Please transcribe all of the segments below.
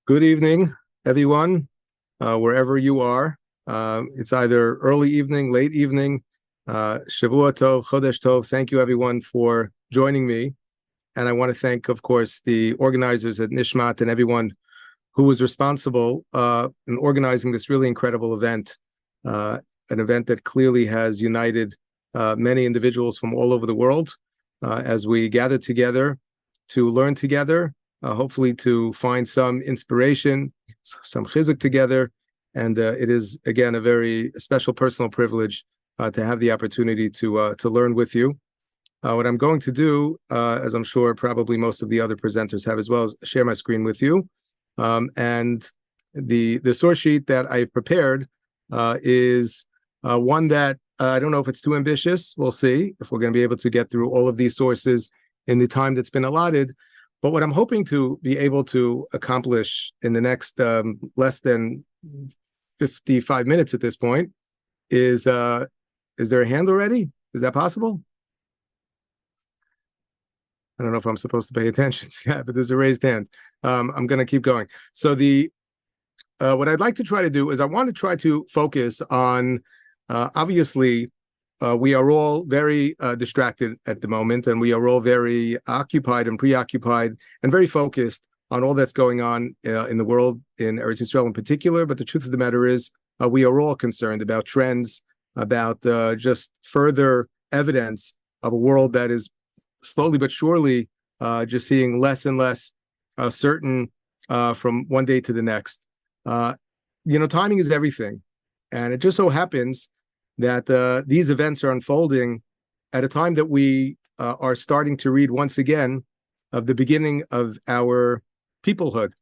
Good evening, everyone, wherever you are. It's either early evening, late evening, Shavua Tov, Chodesh Tov. Thank you, everyone, for joining me. And I want to thank, of course, the organizers at Nishmat and everyone who was responsible in organizing this really incredible event, an event that clearly has united many individuals from all over the world as we gather together to learn together, hopefully to find some inspiration, some chizuk together. And it is, again, a very special personal privilege to have the opportunity to learn with you. What I'm going to do, as I'm sure probably most of the other presenters have as well, is share my screen with you. And the source sheet that I've prepared is one that I don't know if it's too ambitious. We'll see if we're going to be able to get through all of these sources in the time that's been allotted. But what I'm hoping to be able to accomplish in the next less than 55 minutes at this point is there a hand already? Is that possible? I don't know if I'm supposed to pay attention. Yeah, but there's a raised hand. I'm going to keep going. So what I'd like to try to do is I want to try to focus on, obviously, we are all very distracted at the moment, and we are all very occupied and preoccupied and very focused on all that's going on in the world, in Eretz Yisrael in particular. But the truth of the matter is, we are all concerned about trends, about just further evidence of a world that is slowly but surely just seeing less and less certain from one day to the next. Timing is everything. And it just so happens that these events are unfolding at a time that we are starting to read once again of the beginning of our peoplehood.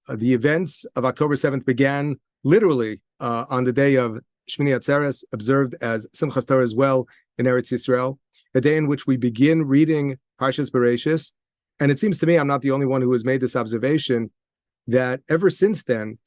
The events of October 7th began literally on the day of Shmini Atzeres, observed as Simchas Torah as well in Eretz Yisrael, a day in which we begin reading Parshas Bereishit. And it seems to me, I'm not the only one who has made this observation, that ever since then,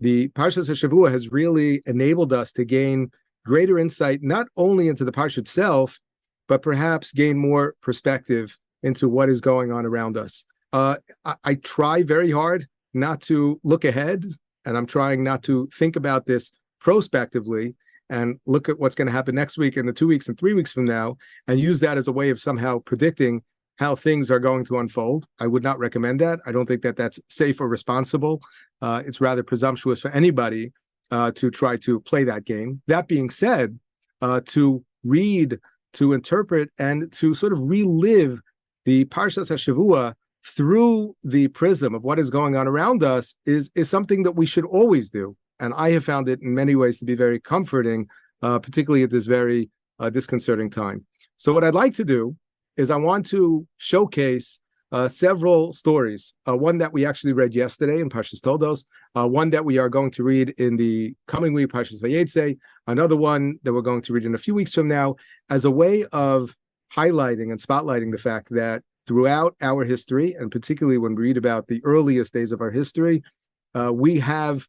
the Parshas HaShavua has really enabled us to gain greater insight, not only into the Parsha itself, but perhaps gain more perspective into what is going on around us. I try very hard not to look ahead, and I'm trying not to think about this prospectively and look at what's going to happen next week and the 2 weeks and 3 weeks from now, and use that as a way of somehow predicting how things are going to unfold. I would not recommend that. I don't think that that's safe or responsible. It's rather presumptuous for anybody to try to play that game. That being said, to read, to interpret, and to sort of relive the Parshas HaShavua through the prism of what is going on around us is something that we should always do. And I have found it in many ways to be very comforting, particularly at this very disconcerting time. So what I'd like to do is I want to showcase several stories. One that we actually read yesterday in Parshas Toldos, one that we are going to read in the coming week, Parshas Vayetze, another one that we're going to read in a few weeks from now, as a way of highlighting and spotlighting the fact that throughout our history, and particularly when we read about the earliest days of our history, we have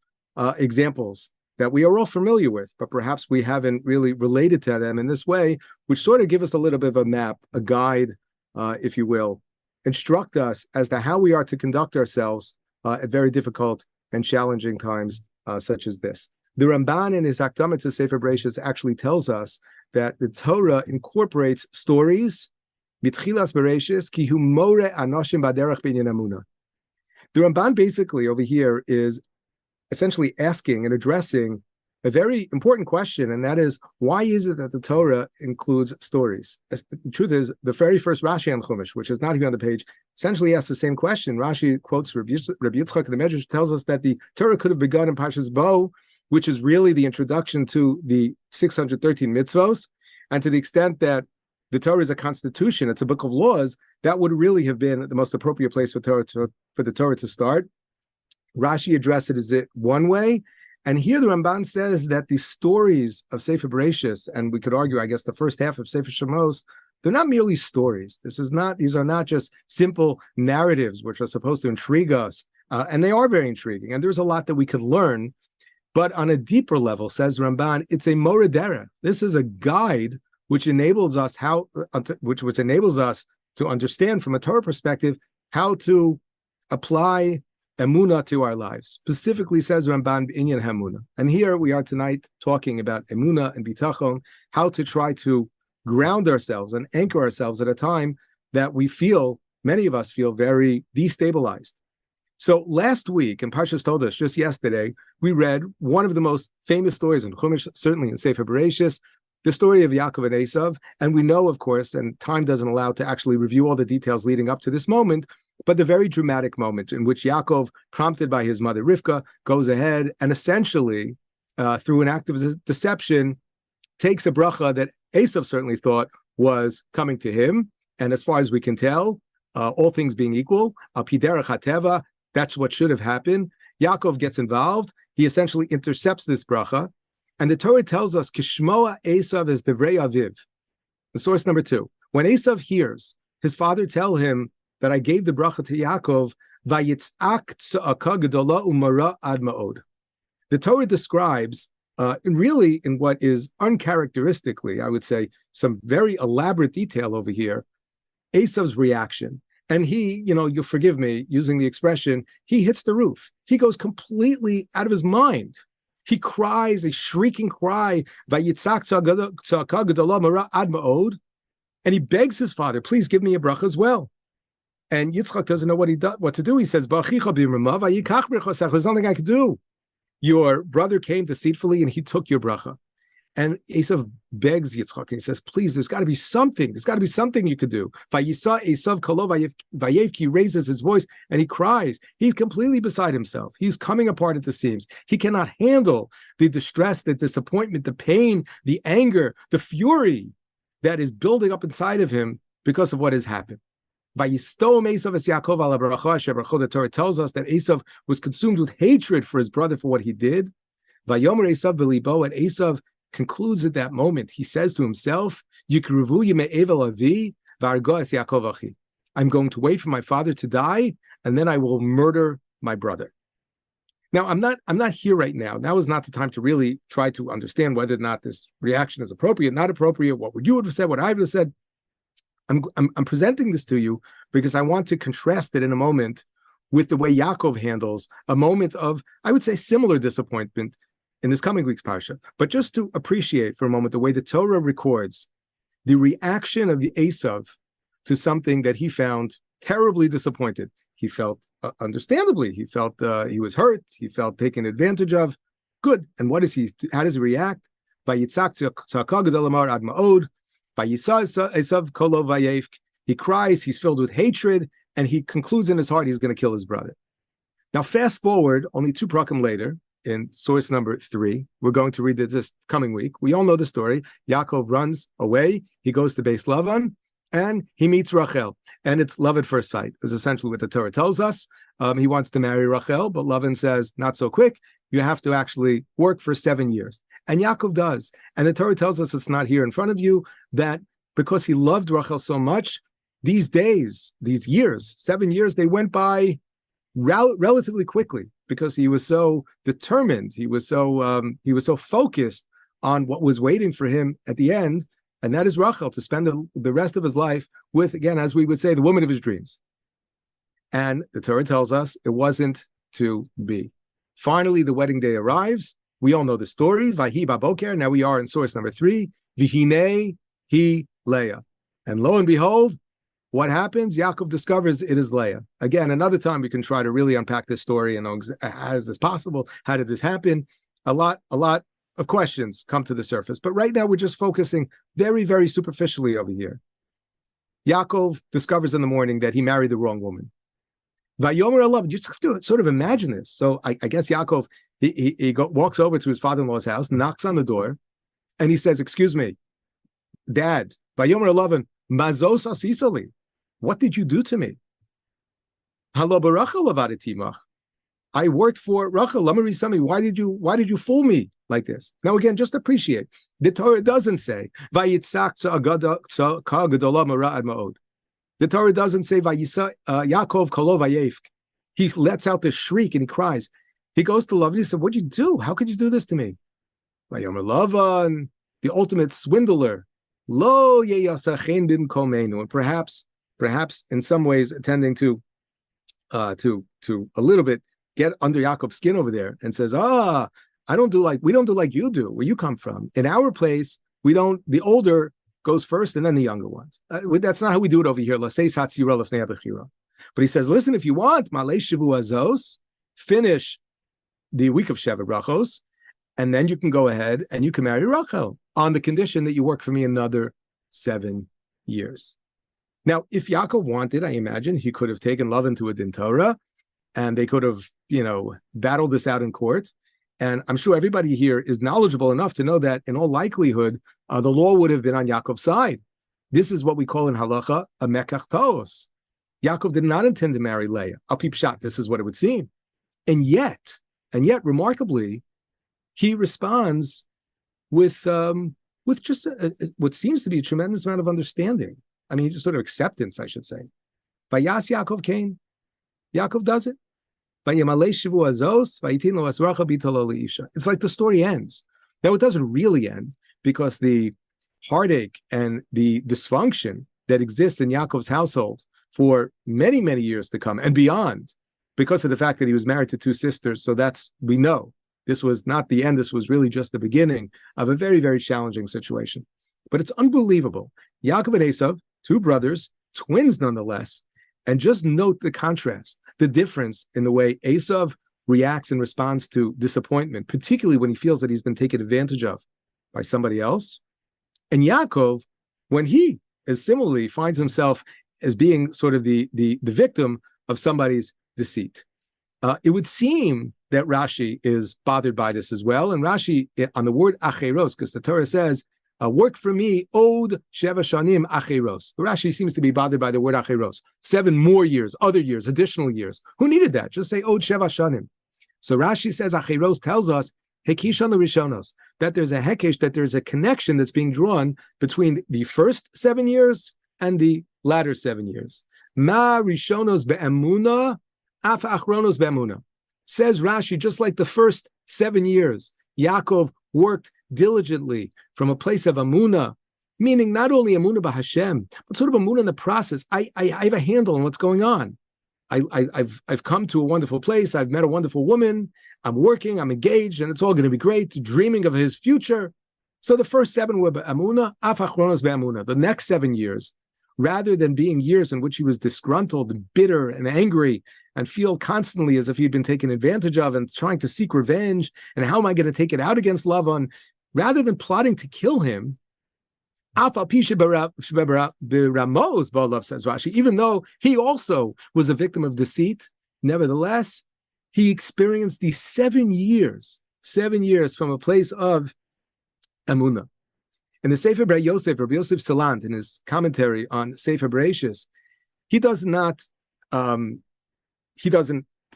examples that we are all familiar with, but perhaps we haven't really related to them in this way, which sort of give us a little bit of a map, a guide, if you will, instruct us as to how we are to conduct ourselves at very difficult and challenging times such as this. The Ramban in his Hakdama to Sefer Bereishit actually tells us that the Torah incorporates stories, B'tchilas Bereishis, ki hu more anoshim baderech b'inyan emunah. The Ramban basically over here is essentially asking and addressing a very important question, and that is, why is it that the Torah includes stories? The truth is, the very first Rashi on Chumash, which is not here on the page, essentially asks the same question. Rashi quotes Rabbi Yitzchak, the Medrash tells us that the Torah could have begun in Parshas Bo, which is really the introduction to the 613 mitzvos, and to the extent that the Torah is a constitution, it's a book of laws, that would really have been the most appropriate place for the Torah to start. Rashi addresses it one way, and here the Ramban says that the stories of Sefer Bereishit, and we could argue, I guess, the first half of Sefer Shemos, they're not merely stories. These are not just simple narratives which are supposed to intrigue us, and they are very intriguing, and there's a lot that we could learn. But on a deeper level, says Ramban, it's a moradera. This is a guide which enables us which enables us to understand from a Torah perspective how to apply emuna to our lives. Specifically says Ramban B'inyan Hamuna. And here we are tonight talking about emuna and bitachon, how to try to ground ourselves and anchor ourselves at a time that we feel, many of us feel, very destabilized. So last week in Parshas Toldos, just yesterday, we read one of the most famous stories in Chumash, certainly in Sefer Bereishit, the story of Yaakov and Esav. And we know, of course, and time doesn't allow to actually review all the details leading up to this moment, but the very dramatic moment in which Yaakov, prompted by his mother Rivka, goes ahead and essentially, through an act of deception, takes a bracha that Esav certainly thought was coming to him. And as far as we can tell, all things being equal, al pi derech hateva, that's what should have happened. Yaakov gets involved. He essentially intercepts this bracha. And the Torah tells us, Kishmoa Esav is divrei aviv. The source number 2. When Esav hears his father tell him that I gave the bracha to Yaakov, vayitzak tza'aka gedola umara ad ma'od. The Torah describes, in what is uncharacteristically, I would say, some very elaborate detail over here, Esav's reaction. And he, you'll forgive me using the expression, he hits the roof. He goes completely out of his mind. He cries a shrieking cry, vayitzak tza'aka gedola umara ad ma'od, and he begs his father, please give me a bracha as well. And Yitzchak doesn't know what to do. He says, there's nothing I could do. Your brother came deceitfully and he took your bracha. And Esav begs Yitzchak, and he says, please, there's got to be something. There's got to be something you could do. He raises his voice and he cries. He's completely beside himself. He's coming apart at the seams. He cannot handle the distress, the disappointment, the pain, the anger, the fury that is building up inside of him because of what has happened. The Torah tells us that Esav was consumed with hatred for his brother for what he did. And Esav concludes at that moment. He says to himself, I'm going to wait for my father to die, and then I will murder my brother. Now, I'm not here right now. Now is not the time to really try to understand whether or not this reaction is appropriate, not appropriate, what would you have said, what I would have said. I'm presenting this to you because I want to contrast it in a moment with the way Yaakov handles a moment of, I would say, similar disappointment in this coming week's parsha. But just to appreciate for a moment the way the Torah records the reaction of Esav to something that he found terribly disappointed. He felt, understandably, he felt he was hurt. He felt taken advantage of. Good. And what is he? How does he react? He cries, he's filled with hatred, and he concludes in his heart he's going to kill his brother. Now, fast forward, only 2 prakim later, in source number 3, we're going to read this coming week. We all know the story. Yaakov runs away, he goes to Beis Lavan, and he meets Rachel. And it's love at first sight, is essentially what the Torah tells us. He wants to marry Rachel, but Lavan says, not so quick. You have to actually work for 7 years. And Yaakov does. And the Torah tells us it's not here in front of you, that because he loved Rachel so much, these days, these years, 7 years, they went by relatively quickly because he was so determined. He was so focused on what was waiting for him at the end, and that is Rachel, to spend the rest of his life with, again, as we would say, the woman of his dreams. And the Torah tells us it wasn't to be. Finally, the wedding day arrives. We all know the story. Vahi baboker. Now we are in source number 3. Vihine hi Leah. And lo and behold, what happens? Yaakov discovers it is Leah. Again, another time we can try to really unpack this story and know how is this possible? How did this happen? A lot of questions come to the surface. But right now we're just focusing very, very superficially over here. Yaakov discovers in the morning that he married the wrong woman. Vayomer alav. You just have to sort of imagine this. So I guess Yaakov, he walks over to his father-in-law's house, knocks on the door, and he says, excuse me, Dad, Vayomer alav, mazos asisali. What did you do to me? Halo barachel avaditimach. I worked for Rachel. Let me read something. Why did you fool me like this? Now again, just appreciate. The Torah doesn't say vayitzak tza'aka gedola mara'ad ma'od. The Torah doesn't say Yaakov kolo vayefk. He lets out this shriek and he cries. He goes to Lavan and he said, "What'd you do? How could you do this to me?" Vayomer Lavan, the ultimate swindler. Lo yeyasachen bimkomenu. And perhaps in some ways attending to a little bit get under Yaakov's skin over there and says, we don't do like you do, where you come from. In our place, the older goes first and then the younger ones. That's not how we do it over here. But he says, listen, if you want, finish the week of Sheva Brachos, and then you can go ahead and you can marry Rachel on the condition that you work for me another 7 years. Now, if Yaakov wanted, I imagine he could have taken Lavan to a din Torah, and they could have, battled this out in court. And I'm sure everybody here is knowledgeable enough to know that in all likelihood, the law would have been on Yaakov's side. This is what we call in halacha a mekach taos. Yaakov did not intend to marry Leah. Al pi pshat, this is what it would seem. And yet, remarkably, he responds with just what seems to be a tremendous amount of understanding. I mean, just sort of acceptance, I should say. Vayas Yaakov Cain. Yaakov does it. It's like the story ends. Now, it doesn't really end because the heartache and the dysfunction that exists in Yaakov's household for many, many years to come and beyond, because of the fact that he was married to 2 sisters. So we know this was not the end. This was really just the beginning of a very, very challenging situation. But it's unbelievable. Yaakov and Esav, 2 brothers, twins nonetheless. And just note the contrast, the difference in the way Esav reacts and responds to disappointment, particularly when he feels that he's been taken advantage of by somebody else. And Yaakov, when he similarly finds himself as being sort of the victim of somebody's deceit. It would seem that Rashi is bothered by this as well. And Rashi, on the word acheros, because the Torah says, work for me, od sheva shanim acheros. Rashi seems to be bothered by the word acheros. 7 more years, other years, additional years. Who needed that? Just say od sheva shanim. So Rashi says acheros tells us hekishon l'rishonos, that there's a hekesh, that there's a connection that's being drawn between the first 7 years and the latter 7 years. Ma rishonos be'emuna, af achronos be'emuna. Says Rashi, just like the first 7 years, Yaakov worked diligently from a place of Amunah, meaning not only Amunah b'Hashem, but sort of Amunah in the process. I have a handle on what's going on. I've come to a wonderful place. I've met a wonderful woman. I'm working. I'm engaged, and it's all going to be great. Dreaming of his future. So the first 7 were Amunah, af achronos be'Amunah. The next 7 years, rather than being years in which he was disgruntled and bitter and angry and feel constantly as if he'd been taken advantage of and trying to seek revenge, and how am I going to take it out against Lavan, rather than plotting to kill him, says Rashi, even though he also was a victim of deceit, nevertheless, he experienced these 7 years from a place of Amunah. In the Sefer Rabbi Yosef Salant, in his commentary on Sefer Bereishit, he doesn't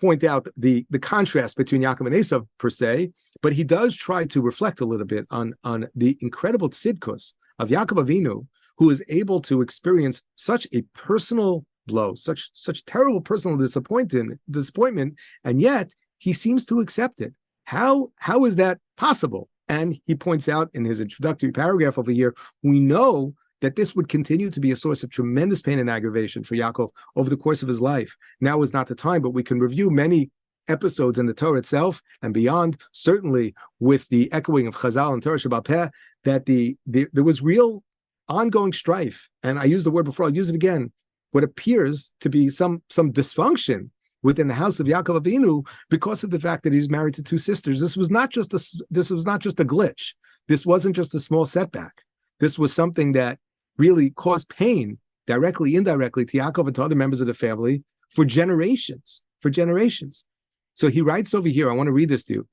point out the contrast between Yaakov and Esav per se, but he does try to reflect a little bit on the incredible tzidkus of Yaakov Avinu, who is able to experience such a personal blow, such terrible personal disappointment, and yet he seems to accept it. How is that possible? And he points out in his introductory paragraph over here, we know that this would continue to be a source of tremendous pain and aggravation for Yaakov over the course of his life. Now is not the time, but we can review many episodes in the Torah itself and beyond, certainly with the echoing of Chazal and Torah Sheba'al Peh, that there was real ongoing strife. And I used the word before, I'll use it again. What appears to be some dysfunction within the house of Yaakov Avinu because of the fact that he was married to 2 sisters. This was not just a glitch. This wasn't just a small setback. This was something that really caused pain directly, indirectly to Yaakov and to other members of the family for generations. So he writes over here, I want to read this to you.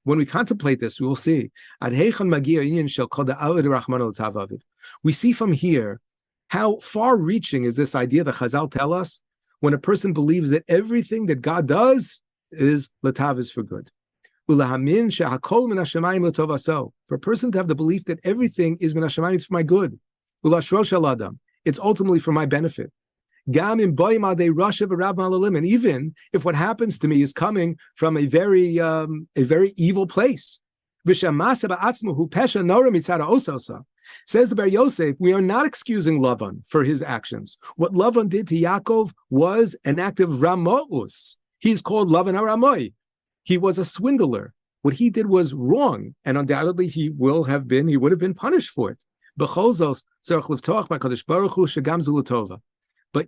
When we contemplate this, we will see. We see from here how far-reaching is this idea that Chazal tell us when a person believes that everything that God does is latav, is for good. For a person to have the belief that everything is min hashamayim, it's for my good. It's ultimately for my benefit. And even if what happens to me is coming from a very evil place. Says the Bar Yosef, we are not excusing Lavan for his actions. What Lavan did to Yaakov was an act of Ramos. He's called Lavan Aramoi. He was a swindler. What he did was wrong, and undoubtedly he would have been punished for it. But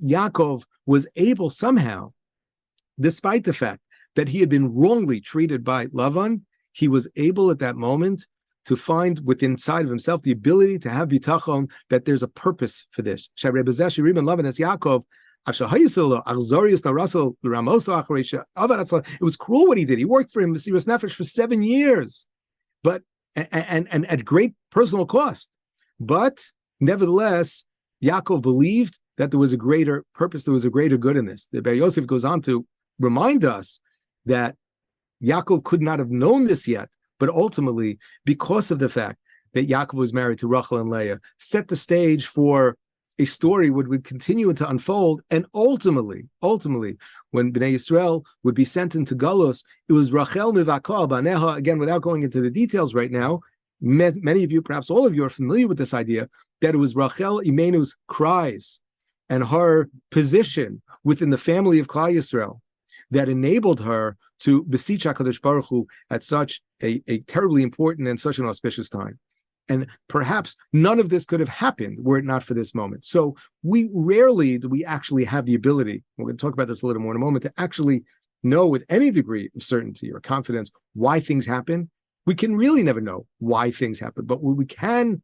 Yaakov was able somehow, despite the fact that he had been wrongly treated by Lavan, he was able at that moment to find within inside of himself the ability to have bitachon, that there's a purpose for this. It was cruel what he did. He worked for him, Mesiras Nefesh, for 7 years, but and at great personal cost. But nevertheless, Yaakov believed that there was a greater purpose, there was a greater good in this. The Bar Yosef goes on to remind us that Yaakov could not have known this yet, but ultimately, because of the fact that Yaakov was married to Rachel and Leah, set the stage for a story would continue to unfold, and ultimately, when Bnei Yisrael would be sent into Galus, it was Rachel mivakal baneha. Again, without going into the details right now, many of you, perhaps all of you, are familiar with this idea that it was Rachel Imenu's cries and her position within the family of Klal Yisrael that enabled her to beseech HaKadosh Baruch Hu at such a terribly important and such an auspicious time. And perhaps none of this could have happened were it not for this moment. So we rarely do we actually have the ability, we're going to talk about this a little more in a moment, to actually know with any degree of certainty or confidence why things happen. We can really never know why things happen. But what we can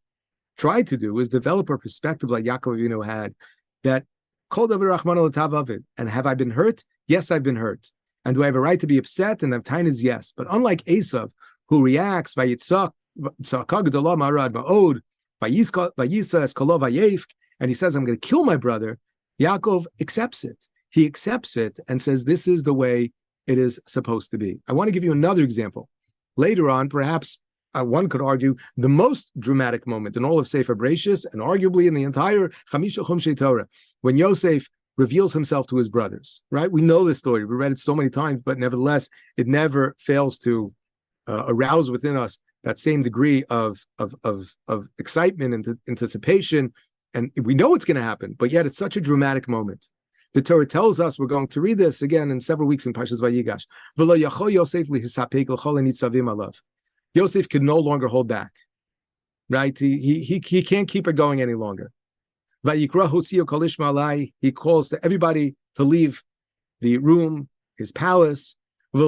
try to do is develop a perspective like Yaakov Avinu had, that Kol Davar Rachman L'Tav Avid. And have I been hurt? Yes, I've been hurt. And do I have a right to be upset? And the time is yes. But unlike Esav, who reacts, Vayitzak, and he says, I'm going to kill my brother, Yaakov accepts it. He accepts it and says, this is the way it is supposed to be. I want to give you another example. Later on, perhaps one could argue the most dramatic moment in all of Sefer Bereishit, and arguably in the entire Chamisha Chumshei Torah, when Yosef reveals himself to his brothers, right? We know this story. We read it so many times, but nevertheless, it never fails to arouse within us that same degree of excitement and anticipation. And we know it's going to happen, but yet it's such a dramatic moment. The Torah tells us, we're going to read this again in several weeks in Parshas Vayigash. Yosef could no longer hold back, right? He can't keep it going any longer. He calls to everybody to leave the room, his palace. There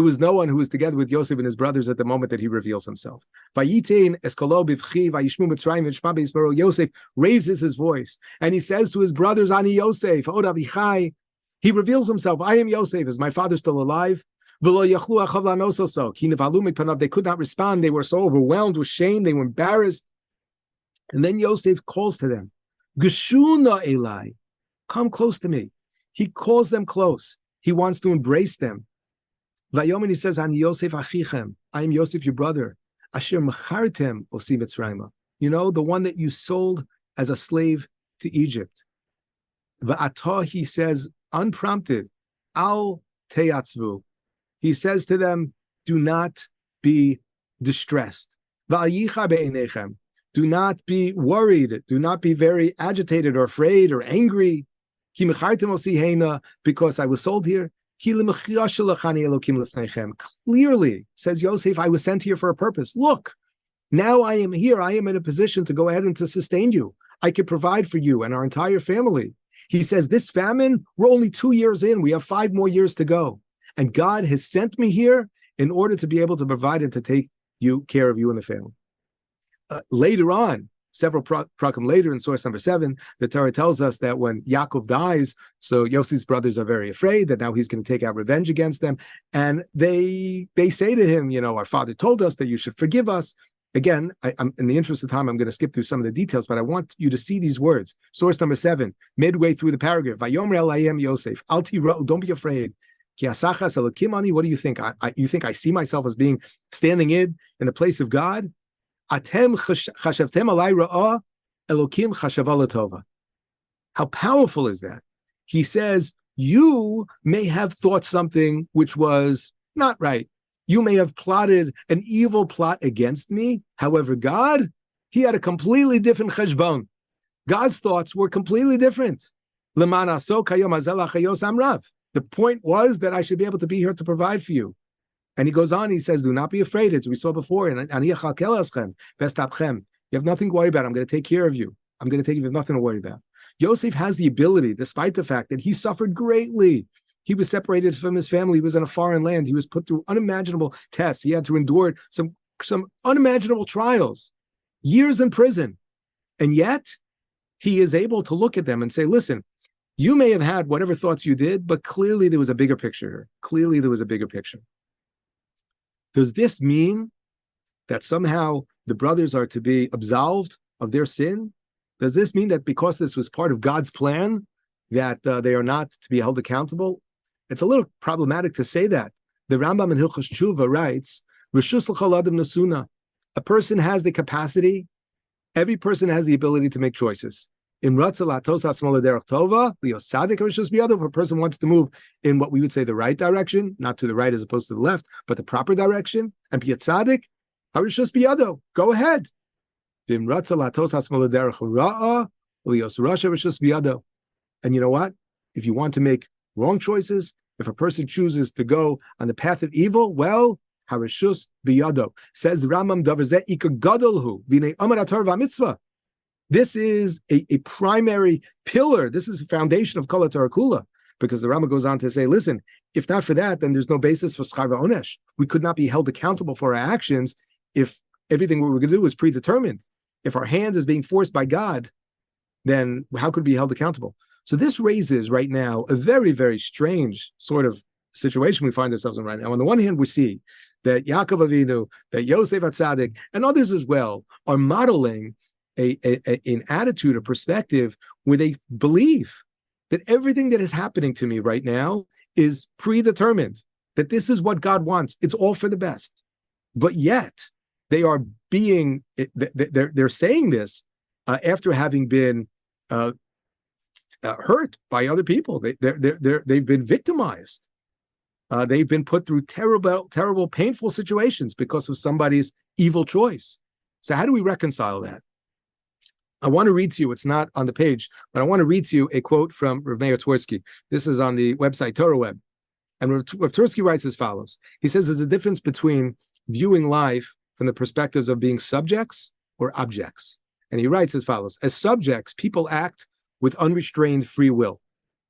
was no one who was together with Yosef and his brothers at the moment that he reveals himself. Yosef raises his voice and he says to his brothers, Ani Yosef, he reveals himself, I am Yosef, is my father still alive? They could not respond. They were so overwhelmed with shame, they were embarrassed. And then Yosef calls to them, Geshuna Elai, come close to me. He calls them close. He wants to embrace them. Vayomin, he says, Ani Yosef achichem, I am Yosef, your brother. Asher machartem osi Mitzrayma. You know, the one that you sold as a slave to Egypt. Va'atah, he says, unprompted, al teyatzvu. He says to them, do not be distressed. Va'ayicha be'einechem. Do not be worried. Do not be very agitated or afraid or angry. Ki mechartem osi heina, because I was sold here. Clearly, says Yosef, I was sent here for a purpose. Look, now I am here. I am in a position to go ahead and to sustain you. I could provide for you and our entire family. He says, this famine, we're only 2 years in. We have 5 more years to go. And God has sent me here in order to be able to provide and to take care of you and the family. Later on, several prakim later in source number 7, the Torah tells us that when Yaakov dies, so Yosef's brothers are very afraid that now he's going to take out revenge against them. And they say to him, you know, our father told us that you should forgive us. Again, I'm in the interest of time, I'm going to skip through some of the details, but I want you to see these words. Source number 7, midway through the paragraph, Vayomer elayim Yosef, al tiro, don't be afraid. Ki asachas elokim ani, what do you think? You think I see myself as being standing in the place of God? Atem chashavtem alai ra'ah, Elokim chashava l'tova. How powerful is that? He says, you may have thought something which was not right. You may have plotted an evil plot against me. However, God, he had a completely different cheshbon. God's thoughts were completely different. The point was that I should be able to be here to provide for you. And he goes on, he says, do not be afraid. As we saw before, you have nothing to worry about. I'm going to take care of you. I'm going to take you with nothing to worry about. Yosef has the ability, despite the fact that he suffered greatly. He was separated from his family. He was in a foreign land. He was put through unimaginable tests. He had to endure some unimaginable trials, years in prison. And yet, he is able to look at them and say, listen, you may have had whatever thoughts you did, but clearly there was a bigger picture here. Clearly there was a bigger picture. Does this mean that somehow the brothers are to be absolved of their sin? Does this mean that because this was part of God's plan, that they are not to be held accountable? It's a little problematic to say that. The Rambam in Hilchos Tshuva writes, Rishus l'chol adam nasuna. A person has the capacity, every person has the ability to make choices. If a person wants to move in what we would say the right direction, not to the right as opposed to the left, but the proper direction, and be a tzaddik, go ahead. And you know what? If you want to make wrong choices, if a person chooses to go on the path of evil, well, harishus biyado. Says the Rambam, davar zeh ikar gadolhu v'nei amar haTorah v'mitzvah. This is a primary pillar. This is a foundation of Kol HaTorah Kula, because the Rambam goes on to say, listen, if not for that, then there's no basis for schar v'onesh. We could not be held accountable for our actions if everything we were going to do was predetermined. If our hand is being forced by God, then how could we be held accountable? So this raises right now a very, very strange sort of situation we find ourselves in right now. On the one hand, we see that Yaakov Avinu, that Yosef HaTzadik, and others as well are modeling an attitude, a perspective where they believe that everything that is happening to me right now is predetermined, that this is what God wants. It's all for the best. But yet they are they're saying this after having been hurt by other people. They've been victimized. They've been put through terrible, painful situations because of somebody's evil choice. So how do we reconcile that? I want to read to you, it's not on the page, but I want to read to you a quote from Rav Meir Twersky. This is on the website Torah Web. And Rav Twersky writes as follows. He says there's a difference between viewing life from the perspectives of being subjects or objects. And he writes as follows. As subjects, people act with unrestrained free will.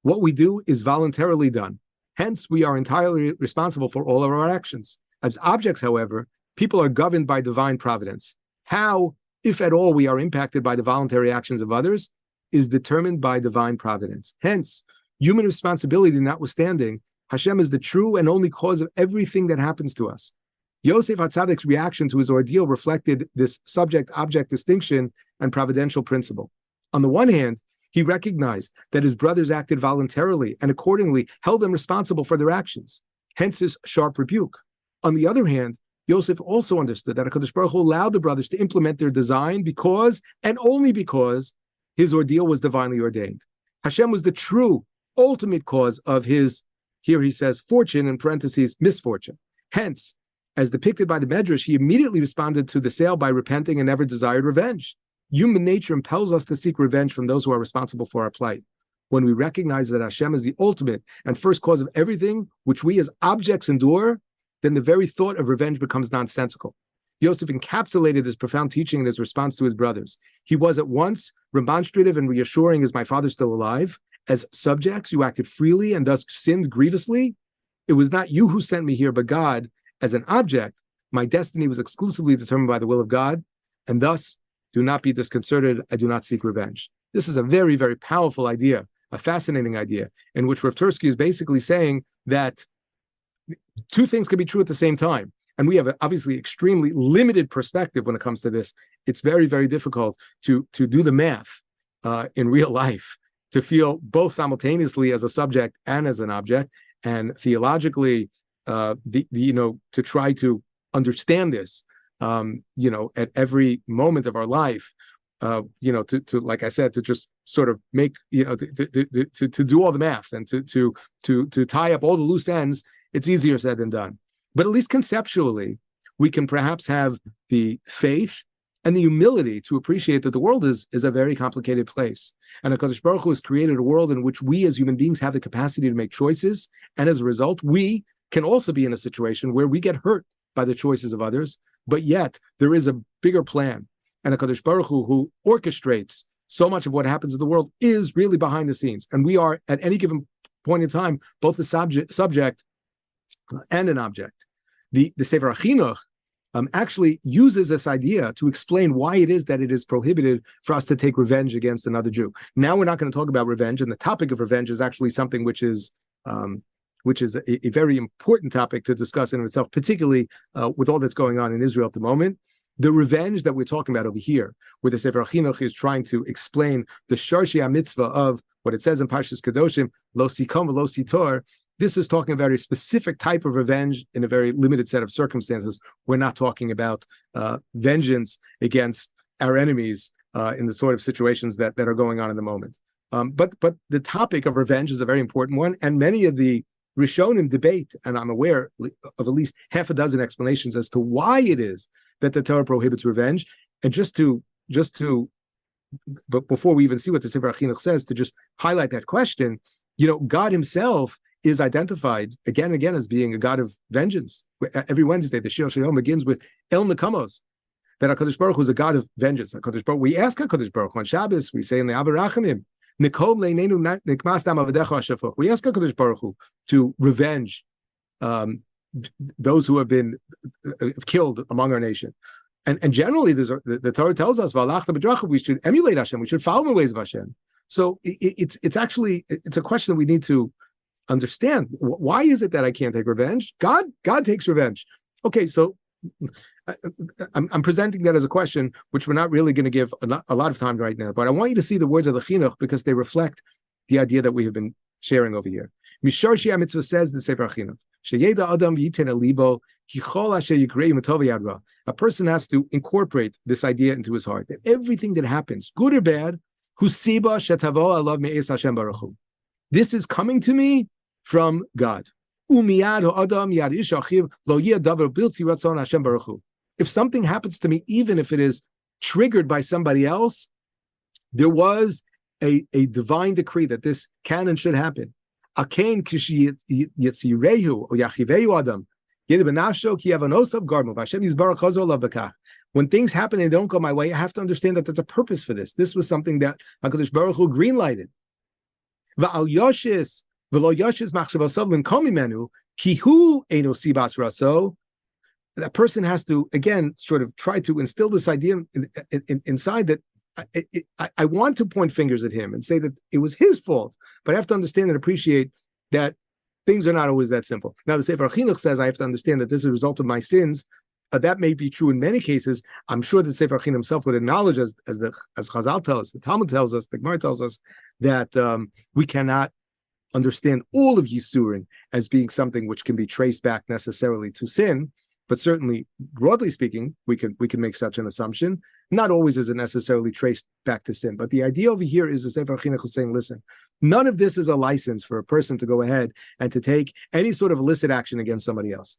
What we do is voluntarily done. Hence, we are entirely responsible for all of our actions. As objects, however, people are governed by divine providence. How, if at all, we are impacted by the voluntary actions of others is determined by divine providence. Hence, human responsibility notwithstanding, Hashem is the true and only cause of everything that happens to us. Yosef HaTzadik's reaction to his ordeal reflected this subject-object distinction and providential principle. On the one hand, he recognized that his brothers acted voluntarily and accordingly held them responsible for their actions, hence his sharp rebuke. On the other hand, Yosef also understood that HaKadosh Baruch Hu allowed the brothers to implement their design because, and only because, his ordeal was divinely ordained. Hashem was the true, ultimate cause of his, here he says, fortune, in parentheses, misfortune. Hence, as depicted by the Medrash, he immediately responded to the sale by repenting and never desired revenge. Human nature impels us to seek revenge from those who are responsible for our plight. When we recognize that Hashem is the ultimate and first cause of everything which we as objects endure, then the very thought of revenge becomes nonsensical. Yosef encapsulated this profound teaching in his response to his brothers. He was at once remonstrative and reassuring, is my father still alive? As subjects, you acted freely and thus sinned grievously. It was not you who sent me here, but God. As an object, my destiny was exclusively determined by the will of God, and thus, do not be disconcerted, I do not seek revenge. This is a very, very powerful idea, a fascinating idea, in which Rav Twersky is basically saying that two things can be true at the same time. And we have obviously extremely limited perspective when it comes to this. It's very, very difficult to do the math in real life, to feel both simultaneously as a subject and as an object, and theologically, to try to understand this, at every moment of our life, to like I said, to just sort of make, to do all the math and to tie up all the loose ends. It's easier said than done. But at least conceptually, we can perhaps have the faith and the humility to appreciate that the world is a very complicated place. And HaKadosh Baruch Hu has created a world in which we as human beings have the capacity to make choices. And as a result, we can also be in a situation where we get hurt by the choices of others, but yet there is a bigger plan. And HaKadosh Baruch Hu, who orchestrates so much of what happens in the world, is really behind the scenes. And we are, at any given point in time, both the subject and an object. The Sefer HaChinuch actually uses this idea to explain why it is that it is prohibited for us to take revenge against another Jew. Now we're not going to talk about revenge, and the topic of revenge is actually something which is a very important topic to discuss in itself, particularly with all that's going on in Israel at the moment. The revenge that we're talking about over here, where the Sefer HaChinuch is trying to explain the Sharshi HaMitzvah of what it says in Parshas Kedoshim, Lo Sikom V'Lo Sitor. This is talking about a very specific type of revenge in a very limited set of circumstances. We're not talking about vengeance against our enemies in the sort of situations that are going on in the moment. But the topic of revenge is a very important one, and many of the Rishonim debate, and I'm aware of at least half a dozen explanations as to why it is that the Torah prohibits revenge. And but before we even see what the Sefer HaChinuch says, to just highlight that question, God himself is identified again and again as being a God of vengeance. Every Wednesday, the Shir Shalom begins with El Nekamos, that HaKadosh Baruch Hu is a God of vengeance. We ask HaKadosh Baruch Hu on Shabbos, we say in the Avarachamim, we ask HaKadosh Baruch Hu to revenge those who have been killed among our nation. And generally, the Torah tells us, we should emulate Hashem, we should follow the ways of Hashem. So it's actually a question that we need to understand. Why is it that I can't take revenge? God takes revenge. Okay, so I'm presenting that as a question, which we're not really going to give a lot of time right now, but I want you to see the words of the Chinuch because they reflect the idea that we have been sharing over here. Mishar Shia Mitzvah says in the Sefer Chinuch, Sheyeda Adam Yiten Alibo, Kichol Asher Yikrei Matov Yadra. A person has to incorporate this idea into his heart that everything that happens, good or bad, Husiba Shetavo Alav Me'es Hashem Baruch Hu. This is coming to me from God. If something happens to me, even if it is triggered by somebody else, there was a divine decree that this can and should happen. When things happen and they don't go my way, I have to understand that there's a purpose for this. This was something that HaKadosh Baruch Hu greenlighted. That person has to, again, sort of try to instill this idea inside that I want to point fingers at him and say that it was his fault, but I have to understand and appreciate that things are not always that simple. Now, the Sefer HaChinuch says I have to understand that this is a result of my sins. That may be true in many cases. I'm sure that Sefer HaChinuch himself would acknowledge, as Chazal tells us, the Talmud tells us, the Gemara tells us, that we cannot understand all of Yisurin as being something which can be traced back necessarily to sin, but certainly, broadly speaking, we can make such an assumption. Not always is it necessarily traced back to sin, but the idea over here is the Sefer HaChinuch is saying, listen, none of this is a license for a person to go ahead and to take any sort of illicit action against somebody else.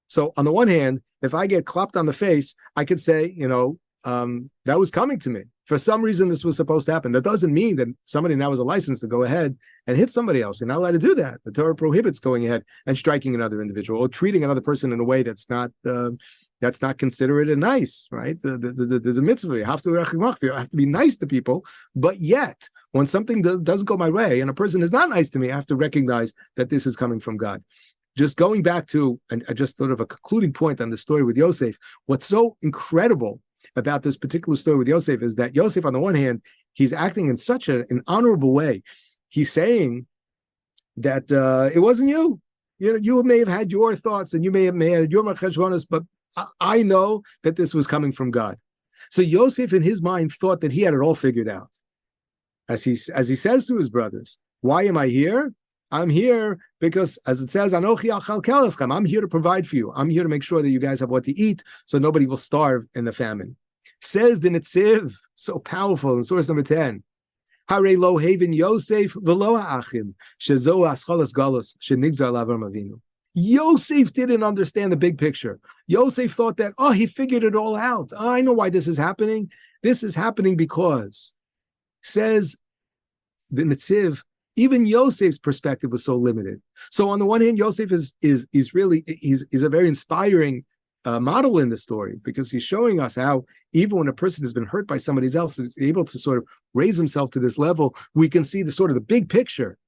So on the one hand, if I get clapped on the face, I could say, that was coming to me. For some reason, this was supposed to happen. That doesn't mean that somebody now has a license to go ahead and hit somebody else. You're not allowed to do that. The Torah prohibits going ahead and striking another individual or treating another person in a way that's not considerate and nice, right? There's a mitzvah. You have to be nice to people, but yet, when something doesn't go my way and a person is not nice to me, I have to recognize that this is coming from God. Just going back to, and just sort of a concluding point on the story with Yosef, what's so incredible about this particular story with Yosef is that Yosef, on the one hand, he's acting in such an honorable way. He's saying that it wasn't you. You may have had your thoughts and you may have had your machashvanos, but I know that this was coming from God. So Yosef, in his mind, thought that he had it all figured out. As he says to his brothers, why am I here? I'm here because, as it says, Anochi achal keleschem, I'm here to provide for you. I'm here to make sure that you guys have what to eat so nobody will starve in the famine. Says the Netziv, so powerful, in source number 10. Hare lo haven Yosef v'lo ha'achim, shezo ascholas galus, shenigzar lavar mavinu. Yosef didn't understand the big picture. Yosef thought that, oh, he figured it all out. Oh, I know why this is happening. This is happening because, says the Netziv, even Yosef's perspective was so limited. So on the one hand, Yosef is really a very inspiring model in the story, because he's showing us how even when a person has been hurt by somebody else, is able to sort of raise himself to this level. We can see the sort of the big picture.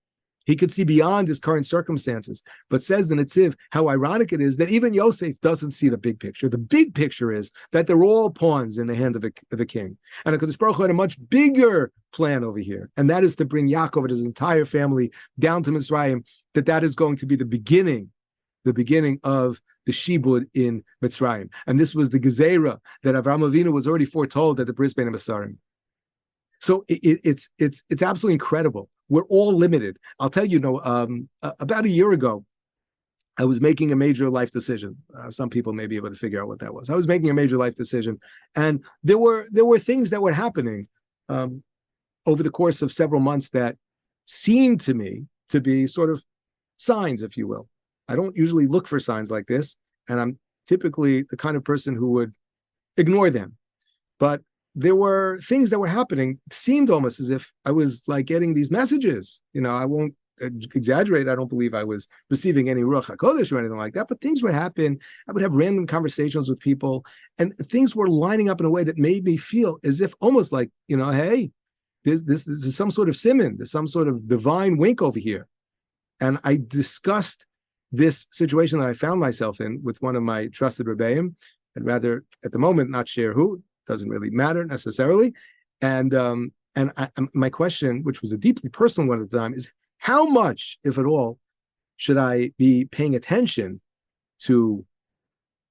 He could see beyond his current circumstances. But says the Netziv, how ironic it is that even Yosef doesn't see the big picture. The big picture is that they're all pawns in the hand of the king. And HaKadosh Baruch Hu had a much bigger plan over here, and that is to bring Yaakov and his entire family down to Mitzrayim, that is going to be the beginning of the Shibud in Mitzrayim. And this was the Gezerah that Avraham Avinu was already foretold at the Bris Bein HaBesarim. So it's absolutely incredible. We're all limited. I'll tell you, about a year ago, I was making a major life decision. Some people may be able to figure out what that was. I was making a major life decision, and there were things that were happening over the course of several months that seemed to me to be sort of signs, if you will. I don't usually look for signs like this, and I'm typically the kind of person who would ignore them. But there were things that were happening. It seemed almost as if I was like getting these messages. I won't exaggerate. I don't believe I was receiving any Ruach HaKodesh or anything like that, but things would happen. I would have random conversations with people, and things were lining up in a way that made me feel as if almost like, hey, this is some sort of simon, there's some sort of divine wink over here. And I discussed this situation that I found myself in with one of my trusted Rebbeim. I'd rather, at the moment, not share who. Doesn't really matter necessarily. And my question, which was a deeply personal one at the time, is how much, if at all, should I be paying attention to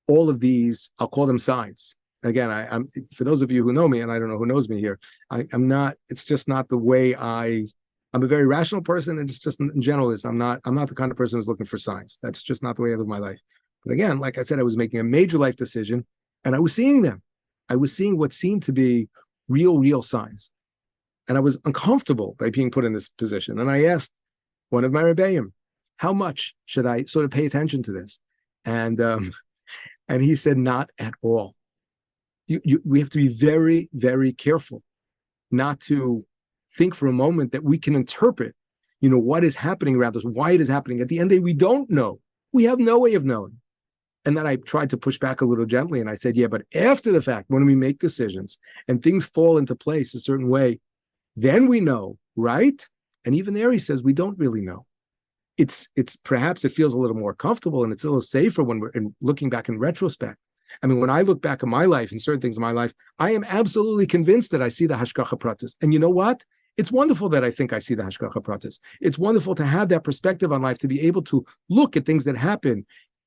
all of these, I'll call them signs. Again, I'm for those of you who know me, and I don't know who knows me here, I'm not, it's just not the way I'm a very rational person, and it's just in general, I'm not the kind of person who's looking for signs. That's just not the way I live my life. But again, like I said, I was making a major life decision, and I was seeing them. I was seeing what seemed to be real signs. And I was uncomfortable by being put in this position. And I asked one of my Rebbeim, how much should I sort of pay attention to this? And he said, not at all. We have to be very, very careful not to think for a moment that we can interpret, what is happening around us, why it is happening. At the end of the day, we don't know. We have no way of knowing. And then I tried to push back a little gently, and I said, yeah, but after the fact, when we make decisions and things fall into place a certain way, then we know, right? And even there, he says, we don't really know. It's perhaps it feels a little more comfortable, and it's a little safer when we're looking back in retrospect. I mean, when I look back at my life and certain things in my life, I am absolutely convinced that I see the Hashgacha Pratis. And you know what? It's wonderful that I think I see the Hashgacha Pratis. It's wonderful to have that perspective on life, to be able to look at things that happen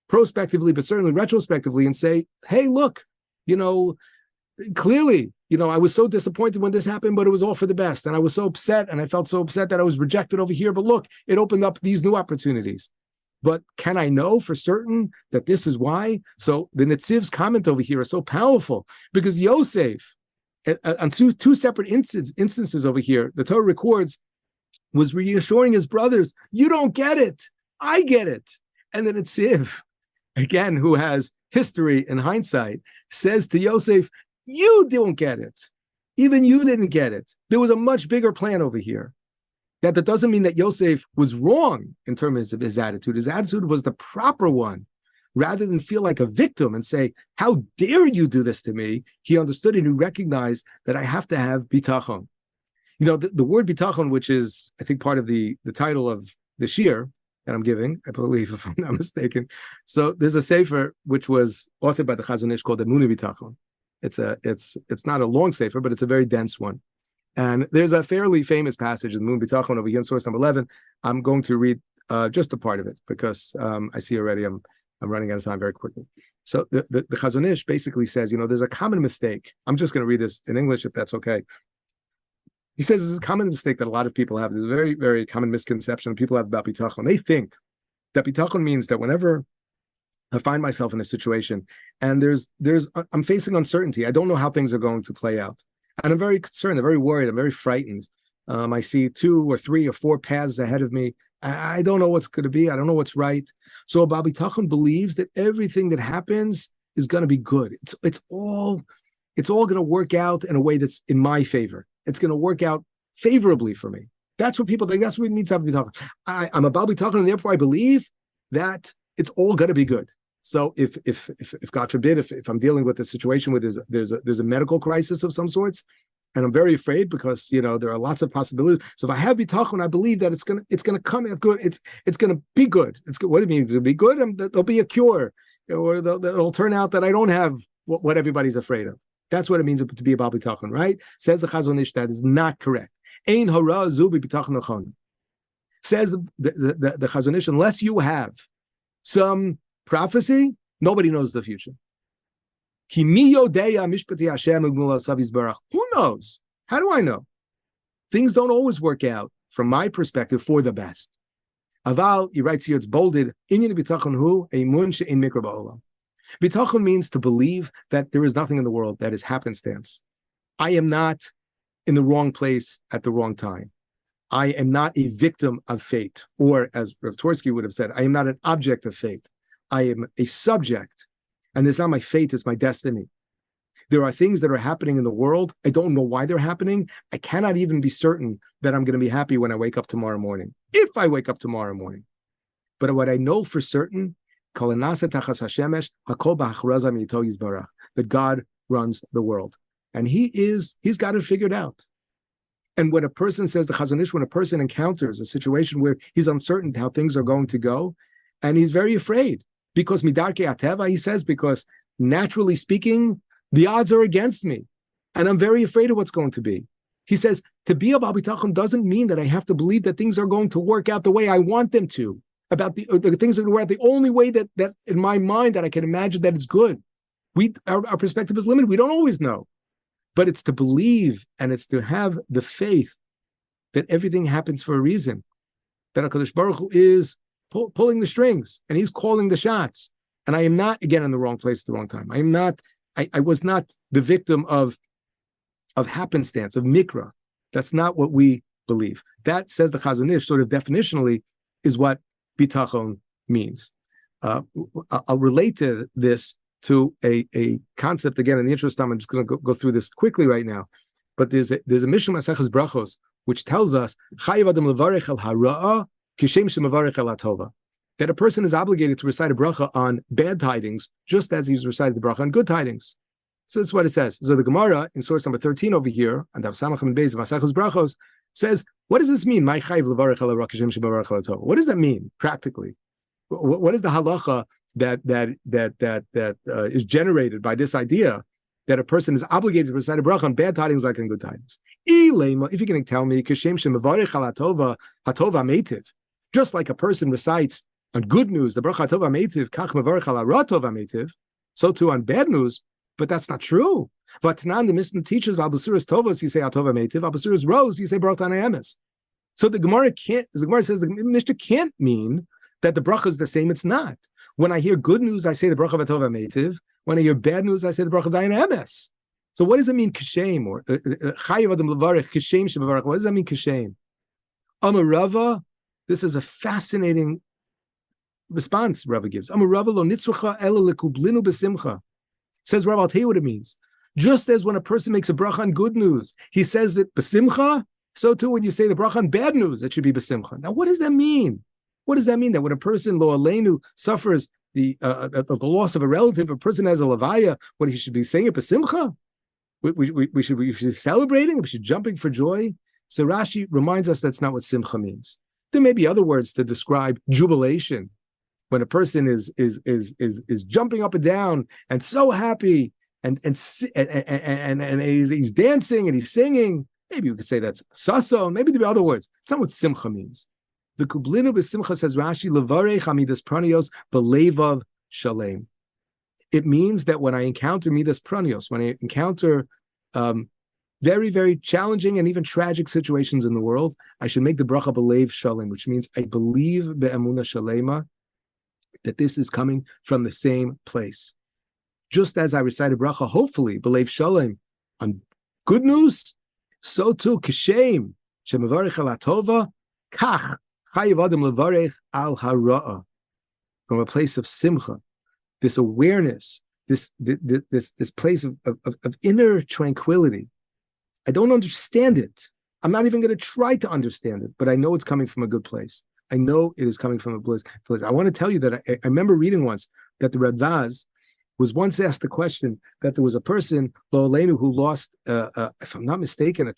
prospectively, but certainly retrospectively, and say, hey, look, clearly, I was so disappointed when this happened, but it was all for the best. And I was so upset, and I felt so upset that I was rejected over here. But look, it opened up these new opportunities. But can I know for certain that this is why? So the Netziv's comment over here is so powerful, because Yosef, on two separate instances over here, the Torah records, was reassuring his brothers, you don't get it. I get it. And then Netziv, again, who has history and hindsight, says to Yosef, you don't get it. Even you didn't get it. There was a much bigger plan over here. That doesn't mean that Yosef was wrong in terms of his attitude. His attitude was the proper one. Rather than feel like a victim and say, how dare you do this to me? He understood and he recognized that I have to have Bitachon. The word Bitachon, which is, I think, part of the title of the Shir that I'm giving, I believe, if I'm not mistaken. So there's a Sefer which was authored by the Chazon Ish called the Emunah Bitachon. It's not a long Sefer, but it's a very dense one. And there's a fairly famous passage in the Emunah Bitachon over here in source number 11. I'm going to read just a part of it, because I see already I'm running out of time very quickly. So the Chazon Ish basically says, there's a common mistake. I'm just going to read this in English, if that's okay. He says this is a common mistake that a lot of people have. There's a very, very common misconception people have about Bitachon. They think that Bitachon means that whenever I find myself in a situation and I'm facing uncertainty, I don't know how things are going to play out. And I'm very concerned, I'm very worried, I'm very frightened. I see 2 or 3 or 4 paths ahead of me. I don't know what's going to be. I don't know what's right. So a Bitachon believes that everything that happens is going to be good. It's all going to work out in a way that's in my favor. It's going to work out favorably for me. That's what people think. That's what it means to have Bitachon. I'm a Bitachon, and therefore I believe that it's all going to be good. So if God forbid, if I'm dealing with a situation where there's a medical crisis of some sorts, and I'm very afraid because there are lots of possibilities. So if I have bitachon, I believe that it's gonna come out good. It's gonna be good. What it means to be good. There'll be a cure, or it'll turn out that I don't have what everybody's afraid of. That's what it means to be a bal bitachon, right? Says the Chazon Ish, that is not correct. Ein hara zu bitachon nachon. Says the Chazon Ish, unless you have some prophecy, nobody knows the future. Who knows? How do I know? Things don't always work out, from my perspective, for the best. Aval, he writes here, it's bolded, Bitachon means to believe that there is nothing in the world that is happenstance. I am not in the wrong place at the wrong time. I am not a victim of fate, or as Rav Tversky would have said, I am not an object of fate. I am a subject. And it's not my fate, it's my destiny. There are things that are happening in the world. I don't know why they're happening. I cannot even be certain that I'm going to be happy when I wake up tomorrow morning, if I wake up tomorrow morning. But what I know for certain, that God runs the world. And he's got it figured out. And when a person says, the Chazon Ish, when a person encounters a situation where he's uncertain how things are going to go, and he's very afraid, because midarke ateva, he says, because naturally speaking, the odds are against me, and I'm very afraid of what's going to be. He says, to be a bal bitachon doesn't mean that I have to believe that things are going to work out the way I want them to, about the things that are the only way that in my mind that I can imagine that it's good. Our perspective is limited. We don't always know. But it's to believe, and it's to have the faith that everything happens for a reason, that HaKadosh Baruch Hu is pulling the strings, and he's calling the shots. And I am not, again, in the wrong place at the wrong time. I was not the victim of happenstance, of mikra. That's not what we believe. That, says the Chazon Ish, sort of definitionally, is what bitachon means. I'll relate to this to a concept, again, in the interest of time. I'm just going to go through this quickly right now. But there's a Mishnah Maseches Brachos, which tells us, Chayiv Adam levarech al hara'a kishem shemavarech al hatova, that a person is obligated to recite a bracha on bad tidings, just as he's recited the bracha on good tidings. So that's what it says. So the Gemara, in source number 13 over here, and Dav Samach and Beis Maseches Brachos, says, what does this mean? My chayiv levarech al hara'a kishem shemavarech al hatova. What does that mean practically? What is the halacha that is generated by this idea that a person is obligated to recite a bracha on bad tidings like on good tidings? If you can tell me, just like a person recites on good news, the bracha hatova meitiv, kach mevarech ala ra tova meitiv, so too on bad news, but that's not true. Vatnan, the Mishnah teaches, al basuras tovos, you say atova meitiv, al basuras rose, you say baruch tanayamis. So the Gemara says the Mishnah can't mean that the bracha is the same. It's not. When I hear good news, I say the bracha v'tova meitiv. When I hear bad news, I say the bracha dayan emes. So what does it mean kishem, or chayiv adam levarech kishem shemevarech? What does that mean kishem? Amar Rava, this is a fascinating response Rava gives. Amar Rava lo nitzracha ela lekublinu besimcha. Says Rava, I'll tell you what it means. Just as when a person makes a bracha on good news, he says it besimcha, so too when you say the bracha on bad news, it should be besimcha. Now, what does that mean? What does that mean? That when a person, lo aleinu, suffers the loss of a relative, a person has a levaya, what he should be saying it besimcha? We should be celebrating, we should be jumping for joy. So Rashi reminds us that's not what simcha means. There may be other words to describe jubilation, when a person is jumping up and down and so happy and he's dancing and he's singing. Maybe you could say that's saso. Maybe there be other words. It's not what simcha means. The kublinu b'simcha, says Rashi, levarech hamidas pranios b'levav shalem. It means that when I encounter midas pranios, when I encounter very, very challenging and even tragic situations in the world, I should make the bracha b'lev shalem, which means I believe be'emuna shalema, that this is coming from the same place. Just as I recite a bracha, hopefully, b'lev shalem, on good news, so too, kishem, shemavarech al hatova, kach, Chayiv adam levarech al hara'ah, from a place of simcha, this awareness, this place of inner tranquility. I don't understand it. I'm not even going to try to understand it, but I know it's coming from a good place. I know it is coming from a place. I want to tell you that I remember reading once that the Radvaz was once asked the question that there was a person, Lo Aleinu, who lost, if I'm not mistaken,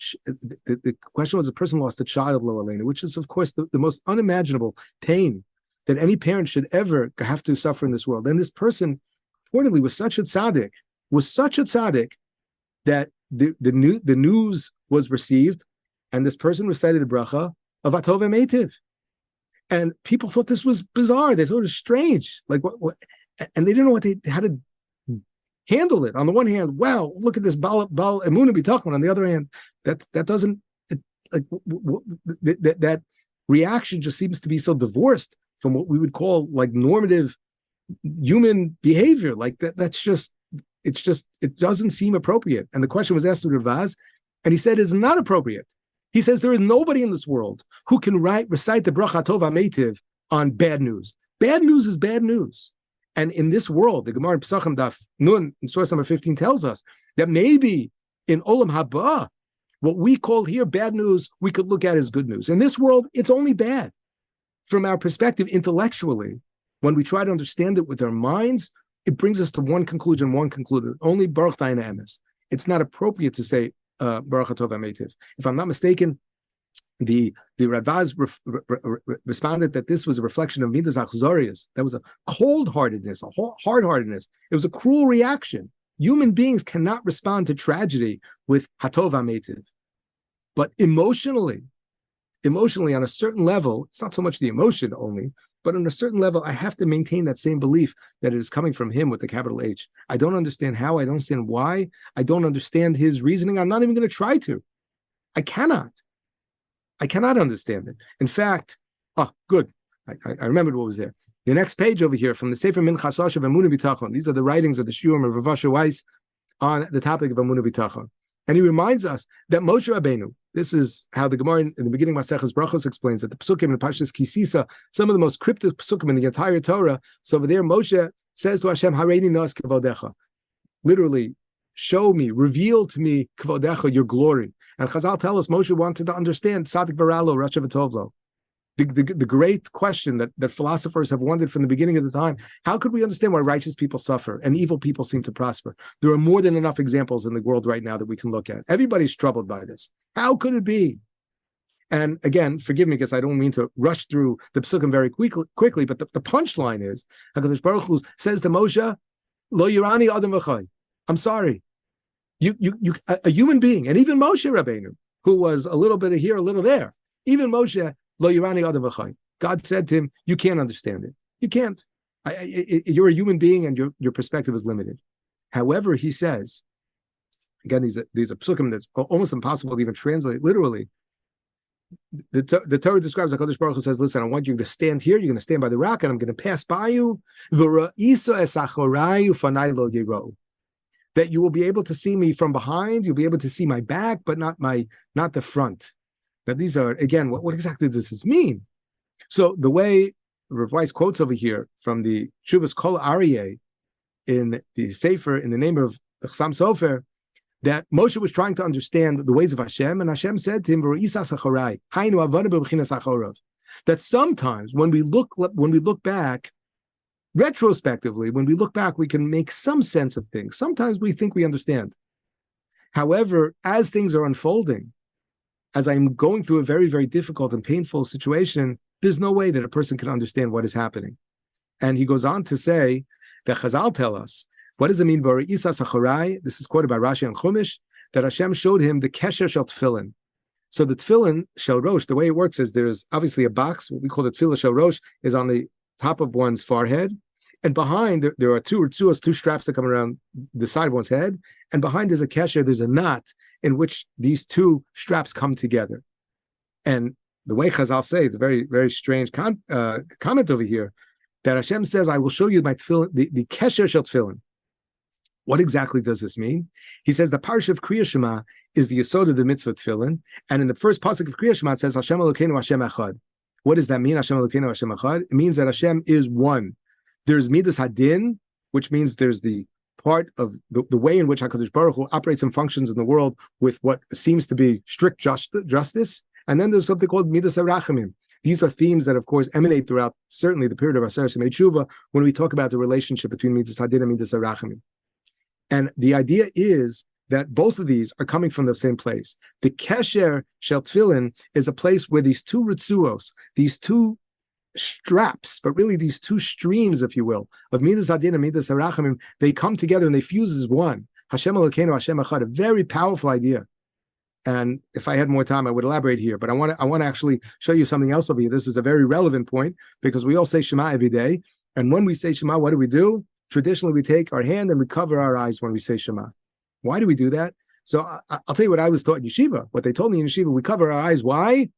the question was a person lost a child, Lo Aleinu, which is, of course, the most unimaginable pain that any parent should ever have to suffer in this world. And this person, reportedly, was such a tzaddik that the news was received, and this person recited the bracha of Atov Emeitiv. And people thought this was bizarre. They thought it was strange. Like what? And they didn't know how to handle it. On the one hand, wow, look at this Bal Emunah Bitachon. On the other hand, that doesn't that reaction just seems to be so divorced from what we would call like normative human behavior. Like it doesn't seem appropriate. And the question was asked to Ravaz, and he said it's not appropriate. He says there is nobody in this world who can recite the bracha tov hameitiv on bad news. Bad news is bad news. And in this world, the Gemara in Pesachim Daf Nun, in source number 15, tells us that maybe in Olam Haba, what we call here bad news, we could look at as good news. In this world, it's only bad. From our perspective, intellectually, when we try to understand it with our minds, it brings us to one conclusion, only Baruch Dayan Emes. It's not appropriate to say Baruch Tov HaMeitiv. If I'm not mistaken, the Radvaz responded that this was a reflection of Midas Achzorius. That was a cold-heartedness, a hard-heartedness. It was a cruel reaction. Human beings cannot respond to tragedy with Hatov HaMeitiv. But emotionally, on a certain level, it's not so much the emotion only, but on a certain level, I have to maintain that same belief that it is coming from him with the capital H. I don't understand how, I don't understand why, I don't understand his reasoning. I'm not even going to try to. I cannot understand it. In fact, good. I remembered what was there. The next page over here from the Sefer Min Chasash of Emunah Bitachon. These are the writings of the Shurim of Rav Asher Weiss on the topic of Emunah Bitachon. And he reminds us that Moshe Rabbeinu, this is how the Gemara in the beginning of Maseches Brachos explains that the Pesukim in Parshas Kisisa, some of the most cryptic Pesukim in the entire Torah. So over there, Moshe says to Hashem, Hareini nas kavodecha. Literally, show me, reveal to me kavodecha, your glory. And Chazal tell us Moshe wanted to understand Sadik Varalo, Rasha V'Tovlo. The great question that philosophers have wondered from the beginning of the time: how could we understand why righteous people suffer and evil people seem to prosper? There are more than enough examples in the world right now that we can look at. Everybody's troubled by this. How could it be? And again, forgive me because I don't mean to rush through the Pesukim very quickly, but the punchline is HaKadosh Baruch Hu says to Moshe, Lo yirani adam v'chai. I'm sorry. You a human being, and even Moshe Rabbeinu, who was a little bit here, a little there, even Moshe, Lo yirani adam v'chai. God said to him, you can't understand it. You can't. You're a human being, and your perspective is limited. However, he says, again, these are psukim that's almost impossible to even translate literally. The Torah describes HaKadosh Baruch Hu says, listen, I want you to stand here. You're going to stand by the rock, and I'm going to pass by you. That you will be able to see me from behind. You'll be able to see my back, but not the front. Now, these are, again, what exactly does this mean? So the way Rav Weiss quotes over here from the Shuvas Kol Aryeh in the Sefer, in the name of the Chassam Sofer, that Moshe was trying to understand the ways of Hashem, and Hashem said to him, that sometimes when we look back, retrospectively, we can make some sense of things. Sometimes we think we understand. However, as things are unfolding, as I'm going through a very, very difficult and painful situation, there's no way that a person can understand what is happening. And he goes on to say that Chazal tell us, what does it mean? This is quoted by Rashi and Chumash, that Hashem showed him the kesher shel tefillin. So the tefillin shel rosh, the way it works is there's obviously a box, what we call the tefillah shel rosh, is on the top of one's forehead, and behind there are two straps that come around the side of one's head, and behind there's a kesher, there's a knot in which these two straps come together. And the way Chazal say, it's a very, very strange comment over here, that Hashem says, I will show you my tefillin, the kesher shel tefillin. What exactly does this mean? He says the parsha of Kriya Shema is the yesod of the mitzvah tefillin, and in the first pasuk of Kriya Shema it says Hashem Elokeinu Hashem Echad. What does that mean? Hashem Elokeinu, Hashem Echad. It means that Hashem is one. There's Midas Hadin, which means there's the part of the way in which HaKadosh Baruch Hu operates and functions in the world with what seems to be strict justice. And then there's something called Midas HaRachamim. These are themes that, of course, emanate throughout certainly the period of Aseret Yemei Tshuva when we talk about the relationship between Midas Hadin and Midas HaRachamim. And the idea is that both of these are coming from the same place. The Kesher Shel Tefillin is a place where these two ritzuos, these two straps, but really these two streams, if you will, of Midas Hadin and Midas HaRachamim, they come together and they fuse as one. Hashem Elokeinu, Hashem Echad, a very powerful idea. And if I had more time, I would elaborate here. But I want to actually show you something else over here. This is a very relevant point because we all say Shema every day. And when we say Shema, what do? Traditionally, we take our hand and we cover our eyes when we say Shema. Why do we do that? So I'll tell you what I was taught in yeshiva. What they told me in yeshiva, we cover our eyes. Why?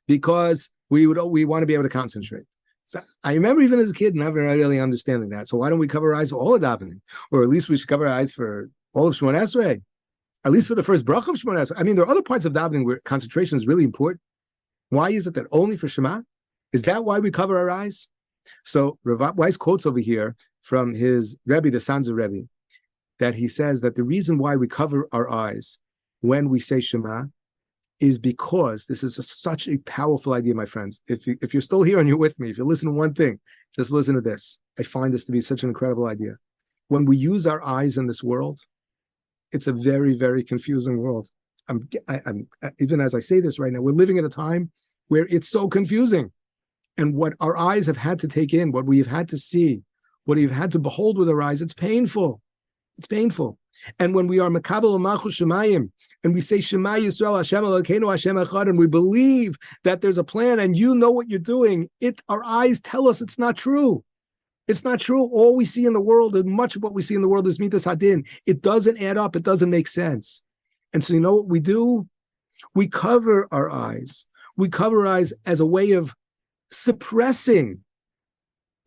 Because we want to be able to concentrate. So I remember even as a kid never really understanding that. So why don't we cover our eyes for all of davening? Or at least we should cover our eyes for all of Shemona Esrei. At least for the first bracha of Shemona Esrei. I mean, there are other parts of davening where concentration is really important. Why is it that only for Shema? Is that why we cover our eyes? So Rav Weiss quotes over here from his Rabbi, the sons of Rabbi, that he says that the reason why we cover our eyes when we say Shema is because this is such a powerful idea, my friends. If you're still here and you're with me, if you listen to one thing, just listen to this. I find this to be such an incredible idea. When we use our eyes in this world, it's a very, very confusing world. I'm even as I say this right now, we're living at a time where it's so confusing. And what our eyes have had to take in, what we have had to see, what we've had to behold with our eyes, it's painful. It's painful. And when we are Makabel Malchus Shemayim, and we say Shema Yisrael Hashem Elokeinu Hashem Echad, and we believe that there's a plan and you know what you're doing, our eyes tell us it's not true. It's not true. All we see in the world, and much of what we see in the world is Midas Hadin. It doesn't add up. It doesn't make sense. And so you know what we do? We cover our eyes. We cover our eyes as a way of suppressing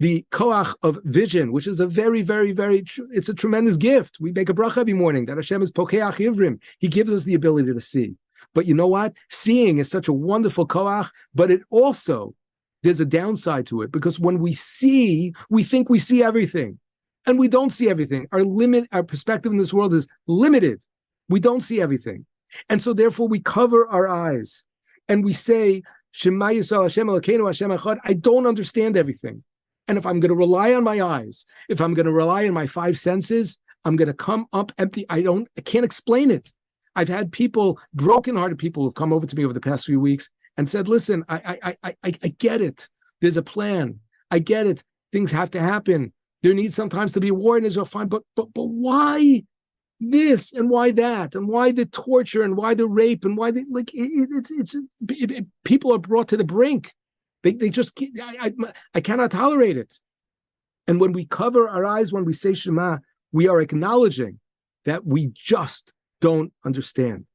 the koach of vision, which is a very, very, very, it's a tremendous gift. We make a bracha every morning that Hashem is pokeach ivrim. He gives us the ability to see. But you know what? Seeing is such a wonderful koach, but it also, there's a downside to it because when we see, we think we see everything and we don't see everything. Our perspective in this world is limited. We don't see everything. And so therefore we cover our eyes and we say, Shema Yisrael Hashem Elokeinu Hashem Echad, I don't understand everything. And if I'm going to rely on my eyes, if I'm going to rely on my five senses, I'm going to come up empty. I can't explain it. I've had people, broken-hearted people who've come over to me over the past few weeks and said, listen, I get it. There's a plan. I get it. Things have to happen. There needs sometimes to be a war in Israel. Fine, but why this and why that and why the torture and why the rape and why people are brought to the brink. They just I cannot tolerate it. And when we cover our eyes, when we say Shema, we are acknowledging that we just don't understand.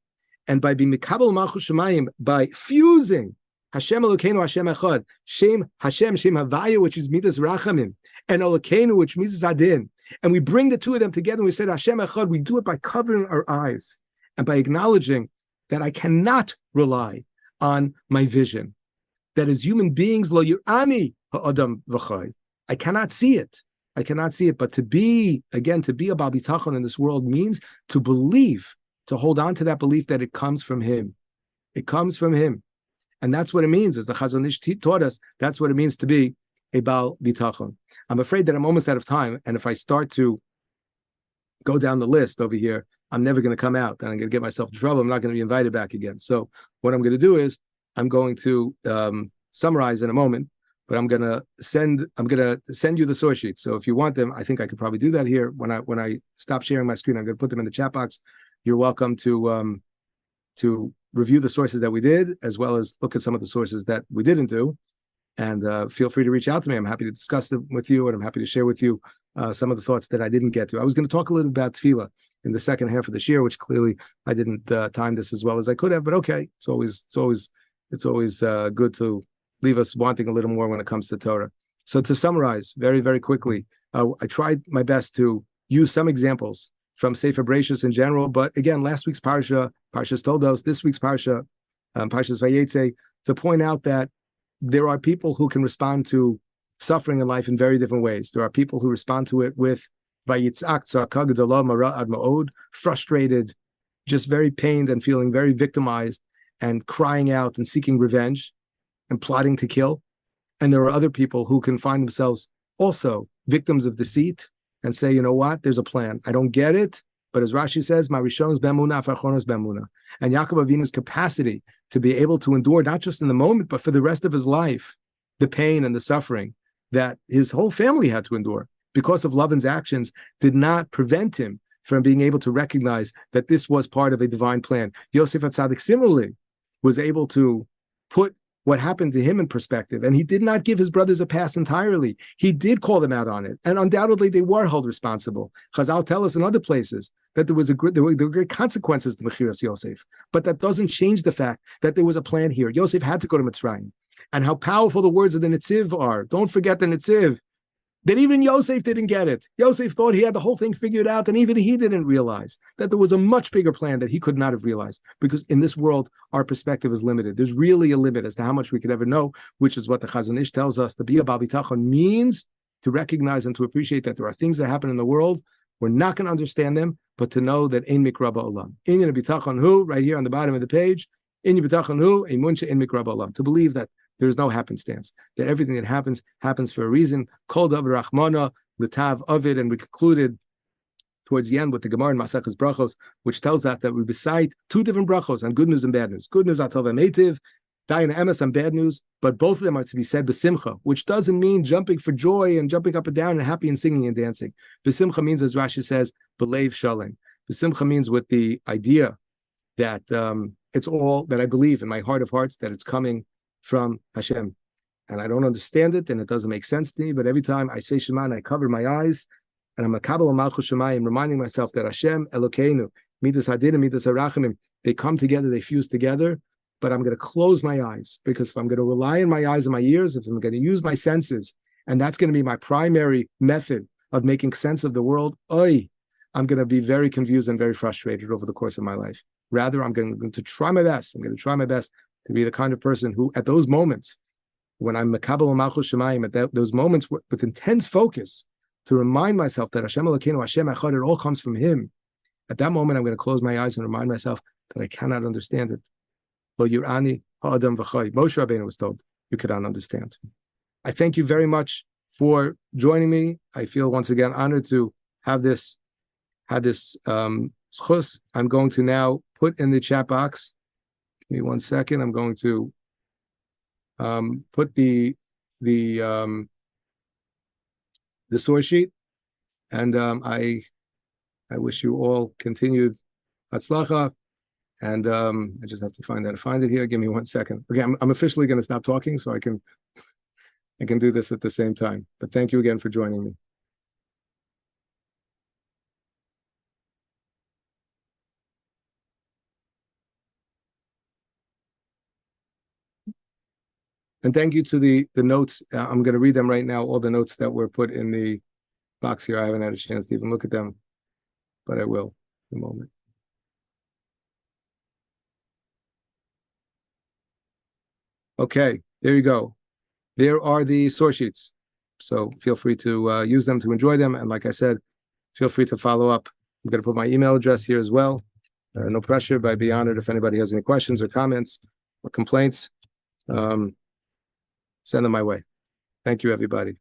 And by being Mikabel Malchus Shemayim, by fusing Hashem Elokeinu Hashem Echad, Shem Hashem Shem Havaya, which is Midas Rachamim, and Elokeinu, which means Adin, and we bring the two of them together and we say Hashem Echad, we do it by covering our eyes and by acknowledging that I cannot rely on my vision. That as human beings, lo yirani ha'adam v'chai, I cannot see it. I cannot see it. But to be a Bitachon in this world means to believe, to hold on to that belief that it comes from Him. It comes from Him. And that's what it means, as the Chazon Ish taught us, that's what it means to be a Baal Bitachon. I'm afraid that I'm almost out of time, and if I start to go down the list over here, I'm never going to come out, and I'm going to get myself in trouble. I'm not going to be invited back again. So what I'm going to do is, I'm going to summarize in a moment, but I'm going to send you the source sheets. So if you want them, I think I could probably do that here. When I stop sharing my screen, I'm going to put them in the chat box. You're welcome to review the sources that we did, as well as look at some of the sources that we didn't do. And feel free to reach out to me. I'm happy to discuss them with you, and I'm happy to share with you some of the thoughts that I didn't get to. I was going to talk a little about tefillah in the second half of this year, which clearly I didn't time this as well as I could have. But okay, it's always good to leave us wanting a little more when it comes to Torah. So to summarize very, very quickly, I tried my best to use some examples from Sefer Bereishit in general, but again, last week's Parsha, Parshas Toldos, this week's Parsha, Parshas Vayetze, to point out that there are people who can respond to suffering in life in very different ways. There are people who respond to it with frustrated, just very pained and feeling very victimized and crying out and seeking revenge and plotting to kill. And there are other people who can find themselves also victims of deceit and say, you know what, there's a plan. I don't get it, but as Rashi says, Marishon is bemuna, Farchonos bemuna. And Yaakov Avinu's capacity to be able to endure, not just in the moment, but for the rest of his life, the pain and the suffering that his whole family had to endure because of Lavan's actions, did not prevent him from being able to recognize that this was part of a divine plan. Yosef HaTzadik similarly was able to put what happened to him in perspective, and he did not give his brothers a pass entirely. He did call them out on it, and undoubtedly they were held responsible. Chazal tell us in other places that there were great consequences to Mechiras Yosef, but that doesn't change the fact that there was a plan here. Yosef had to go to Mitzrayim, and how powerful the words of the Netziv are. Don't forget the Netziv. That even Yosef didn't get it. Yosef thought he had the whole thing figured out, and even he didn't realize that there was a much bigger plan that he could not have realized, because in this world, our perspective is limited. There's really a limit as to how much we could ever know, which is what the Chazon Ish tells us. To be a Baal Bitachon means to recognize and to appreciate that there are things that happen in the world. We're not going to understand them, but to know that Ein Mikra Ba'olam. Inyan Bitachon Hu, right here on the bottom of the page, Inyan Bitachon Hu, Ein Munshe Ein Mikra Ba'olam. To believe that there is no happenstance, that everything that happens for a reason. Kol davar rachmana l'tav of it, and we concluded towards the end with the Gemara in Maseches Brachos, which tells that we recite two different brachos on good news and bad news. Good news atov emetiv, dayan emes, and bad news, but both of them are to be said b'simcha, which doesn't mean jumping for joy and jumping up and down and happy and singing and dancing. B'simcha means, as Rashi says, b'leiv shalem. B'simcha means with the idea that it's all that I believe in my heart of hearts that it's coming from Hashem, and I don't understand it, and it doesn't make sense to me. But every time I say Shema, and I cover my eyes, and I'm a Kabbalah Malchus Shemayim, reminding myself that Hashem Elokeinu, Midas Hadin and Midas Harachamim, they come together, they fuse together. But I'm going to close my eyes, because if I'm going to rely on my eyes and my ears, if I'm going to use my senses, and that's going to be my primary method of making sense of the world, I'm going to be very confused and very frustrated over the course of my life. Rather, I'm going to try my best. I'm going to try my best to be the kind of person who, at those moments, when I'm Mekabel Malchus Shemayim, at those moments with intense focus, to remind myself that Hashem Elokeinu, Hashem Echad, it all comes from Him. At that moment, I'm going to close my eyes and remind myself that I cannot understand it. Lo Yirani Ha'adam V'chai. Moshe Rabbeinu was told, you cannot understand. I thank you very much for joining me. I feel once again honored to have this schus. I'm going to now put in the chat box. Give me 1 second. I'm going to put the source sheet, and I wish you all continued hatzlacha. And I just have to find it here. Give me 1 second. Okay, I'm officially going to stop talking so I can do this at the same time. But thank you again for joining me. And thank you to the notes. I'm going to read them right now, all the notes that were put in the box here. I haven't had a chance to even look at them, but I will in a moment. Okay, there you go. There are the source sheets. So feel free to use them to enjoy them. And like I said, feel free to follow up. I'm going to put my email address here as well. No pressure, but I'd be honored if anybody has any questions or comments or complaints. Send them my way. Thank you, everybody.